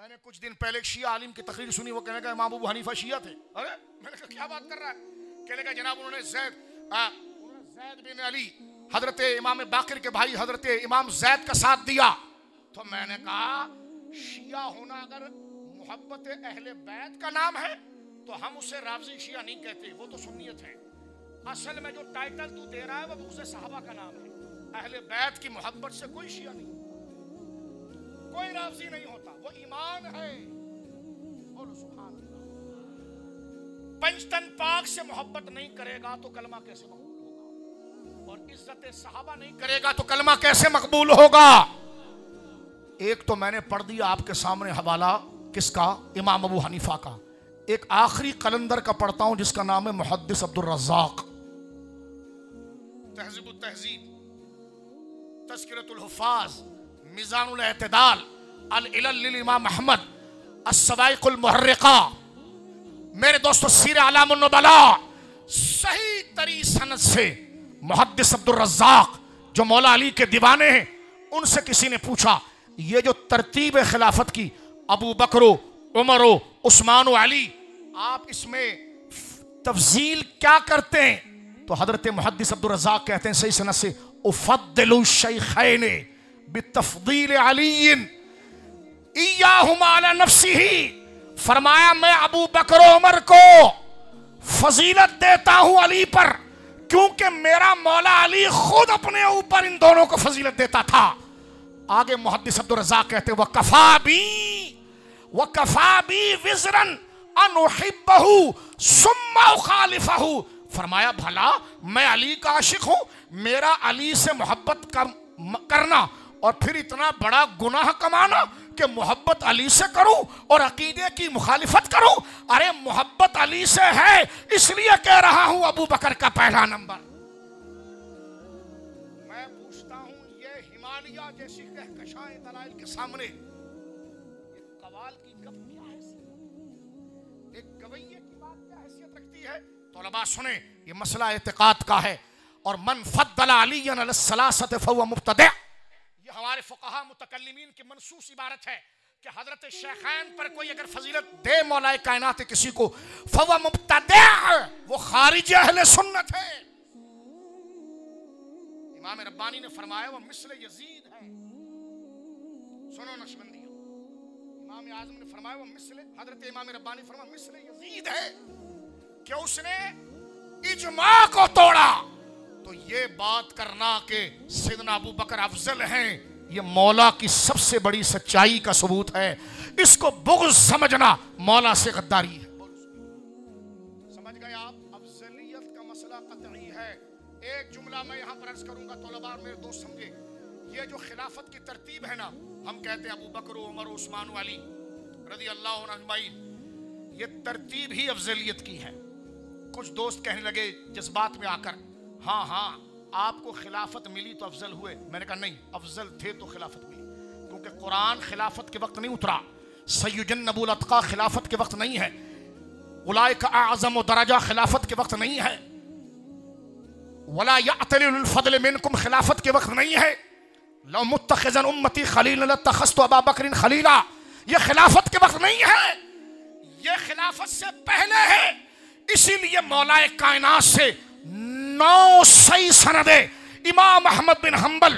मैंने कुछ दिन पहले एक शिया आलिम की तकरीर सुनी, वो कहने का इमाम अबू हनीफा शिया थे। अरे मैंने कहा क्या बात कर रहा है? कहने का जनाब उन्होंने ज़ैद बिन अली हजरत इमाम बाकिर के भाई हजरत इमाम ज़ैद का साथ दिया। तो मैंने कहा शिया होना अगर मोहब्बत अहले बैत का नाम है तो हम उसे राफ़ज़ी शिया नहीं कहते, वो तो सुन्नियत है। असल में जो टाइटल तू दे रहा है वो बुग़्ज़ सहाबा का नाम है। अहले बैत की मोहब्बत से कोई शिया नहीं, कोई राफ़ज़ी नहीं होता, वो ईमान है। बोलो सुभान अल्लाह। पंचतन पाक से मोहब्बत नहीं करेगा तो कलमा कैसे मकबूल होगा, और इज्जत सहाबा नहीं करेगा तो कलमा कैसे मकबूल होगा। एक तो मैंने पढ़ दिया आपके सामने हवाला किसका, इमाम अबू हनीफा का। एक आखिरी कलंदर का पढ़ता हूं जिसका नाम है मुहद्दिस अब्दुल रज़्ज़ाक़, तहज़ीब तहज़ीब, तज़किरतुल हुफ़ाज़, मिज़ानुल एतदाल, अल इलल लिल इमाम अहमद, अस्सवाइक़ुल मुहर्रिक़ा। मेरे दोस्तों सीर आलामुन नुबला सही तरी सनद से मुहद्दिस अब्दुल रज़्ज़ाक़ जो मौला अली के दीवाने हैं, उनसे किसी ने पूछा ये जो तरतीब खिलाफत की अबू बकरो उमरो उस्मान अली, आप इसमें तफजील क्या करते हैं? तो हजरत मुहद्दिस अब्दुल रज़्ज़ाक़ कहते हैं सही सनद से, उफ़द्दिलु शैख़ैन बितफ़दील अलीय्यिन इय्याहुमा अला नफ़्सिही। फरमाया मैं अबू बकर उमर को फजीलत देता हूं अली पर, क्योंकि मेरा मौला अली खुद अपने ऊपर इन दोनों को फजीलत देता था। आगे मुहद्दिस अब्दुल रज़्ज़ाक़ कहते हैं व कफ़ा बी विज़रन अन उहिब्बहु सुम्मा उखालिफहु। फरमाया भला मैं अली का आशिक हूं, मेरा अली से मोहब्बत करना और फिर इतना बड़ा गुनाह कमाना कि मोहब्बत अली से करूं और अकीदे की मुखालिफत करूं। अरे मोहब्बत अली से है इसलिए कह रहा हूं अबू बकर का पहला नंबर। मैं पूछता हूं ये हिमालय जैसी कहकशाएं दलाइल के सामने एक कवाल की गप क्या हैसियत, एक गवैये की बात क्या हैसियत रखती है? तौलबा सुने, ये मसला एतिकाद का है। और मन फद्दल अलीयन अला सलासत फहुव मुब्तदि, ये हमारे फुक़हा मुतकल्लिमीन की मनसूस इबारत है कि हजरत शेखैन पर कोई अगर फजीलत दे मौलाए कायनात किसी को, फहुव मुब्तदि, वो खारिज अहले सुन्नत है। इमाम रब्बानी ने फरमाया वो मिस्ल यजीद है। सुनो नक्शबंदियों, इमाम आज़म ने फरमाया वो मिस्ल, हजरत इमाम रब्बानी फरमाया मिस्ल यजीद है कि उसने इजमा को तोड़ा। तो ये बात करना कि सैयदना अबू बकर अफजल हैं, ये मौला की सबसे बड़ी सच्चाई का सबूत है। इसको बुग़्ज़ समझना मौला से गद्दारी है। समझ गए आप? अफजलियत का मसला कतई है। एक जुमला मैं यहाँ पर अर्ज करूंगा, तौलबा मेरे दोस्त समझे। ये जो खिलाफत की तरतीब है ना, हम कहते हैं अबू बकर उमर उस्मान अली रज़ी अल्लाह अन्हुम अजमईन, ये तरतीब ही अफजलियत की है। कुछ दोस्त कहने लगे जज्बात में आकर, हाँ हाँ आपको खिलाफत मिली तो अफजल हुए। मैंने कहा नहीं, अफजल थे तो खिलाफत मिली, क्योंकि कुरान खिलाफत के वक्त नहीं उतरा, सय्युजन्नबुल अत्क़ा खिलाफत के वक्त नहीं है, उलाइका अअज़म दरजा खिलाफत के वक्त नहीं है, वला यअतलिल फज़ल मिनकुम खिलाफत के वक्त नहीं है, लौ मुत्तखिज़न उम्मती खलीला लत्तखज़्तु अबा बकरिन खलीला, ये खिलाफत के वक्त नहीं है, ये खिलाफत से पहले है। इसीलिए मौलाए कायनात से 9 सही सनदे इमाम अहमद बिन हम्बल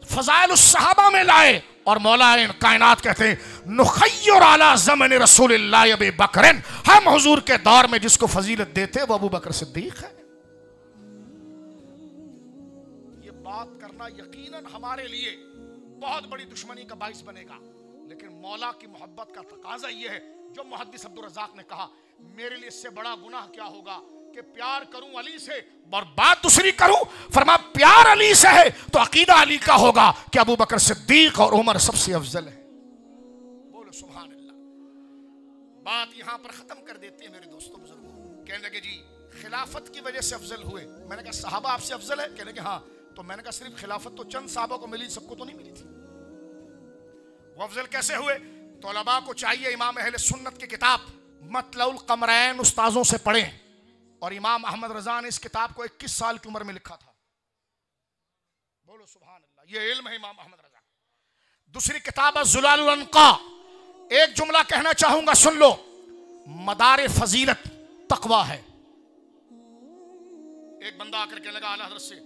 फज़ाइलुस सहाबा में लाए, और मौलाए कायनात कहते हैं नुखय्यर अला ज़मन रसूलिल्लाह अबी बकरिन, हम हुजूर के दौर में जिसको फजीलत देते वो अबू बकर सिद्दीक है। ये बात करना यकीनन हमारे लिए बहुत बड़ी दुश्मनी का बाइस बनेगा, लेकिन मौला की मोहब्बत का तकाजा ये है जो मुहद्दिस अब्दुल रज़्ज़ाक़ ने कहा, मेरे लिए इससे बड़ा गुनाह क्या होगा कि प्यार करूं अली से और बात दूसरी करूं। फरमा प्यार अली से है तो अकीदा अली का होगा कि अबू बकर सिद्दीक और उमर सबसे अफजल है। बोलो सुभान अल्लाह। बात यहां पर खत्म कर देते हैं मेरे दोस्तों बुजुर्गों। कहने लगे जी खिलाफत की वजह से अफजल हुए। मैंने कहा सहाबा आपसे अफजल है? कहने लगे हाँ। तो मैंने कहा सिर्फ खिलाफत तो चंद सहाबा को मिली, सबको तो नहीं मिली थी। वो अफजल कैसे हुए? तौलबा को चाहिए इमाम अहले सुन्नत की किताब मतलउल कमरैन उस्ताजों से पढ़ें, और इमाम अहमद रजा ने इस किताब को 21 साल की उम्र में लिखा था। बोलो सुभान अल्लाह, ये इल्म है इमाम अहमद रजा। दूसरी किताब है ज़ुलालुल अनक़ा, एक जुमला कहना चाहूंगा, सुन लो। मदार फजीलत तकवा है। एक बंदा आकर कहने लगा आला हज़रत से,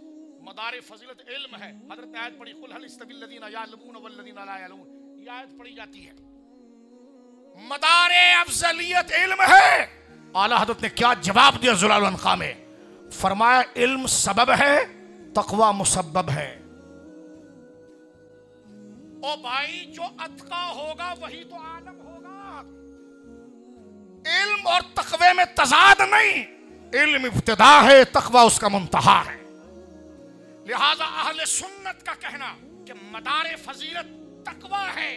मदार फजीलत इल्म है। हज़रत आयत पढ़ी, कुल हल यस्तवी लज़ीना यअलमून वल्लज़ीना ला यअलमून, ये आयत पढ़ी जाती है। मदार अफजलियत इल्म है। आला हज़रत ने क्या जवाब दिया ज़ुलालुल अनक़ा में? फरमाया इल्म सबब है, तकवा मुसब्बब है। ओ भाई, जो अतका होगा वही तो आलम होगा। इल्म और तकवे में तजाद नहीं। इल्म इब्तिदा है, तकवा उसका मुंतहा है। लिहाजा अहले सुन्नत का कहना कि मदार फजीलत तकवा है,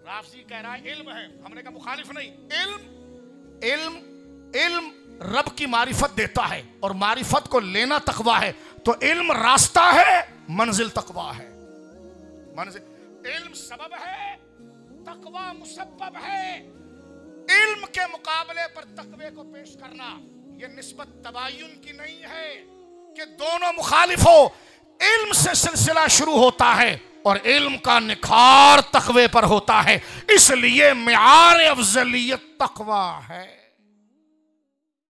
राफ़ज़ी कह रहा है इल्म है। हमने कहा मुखालिफ नहीं। इल्म रब की मारिफत देता है और मारिफत को लेना तकवा है। तो इल्म रास्ता है, मंजिल तकवा है। मंजिल इल्म सबब है, तकवा मुसब्बब है। इल्म के मुकाबले पर तकवे को पेश करना यह निस्बत तबायुन की नहीं है कि दोनों मुखालिफ हो। इल्म से सिलसिला शुरू होता है और इल्म का निखार तकवे पर होता है। इसलिए मियार अफजलियत तकवा है।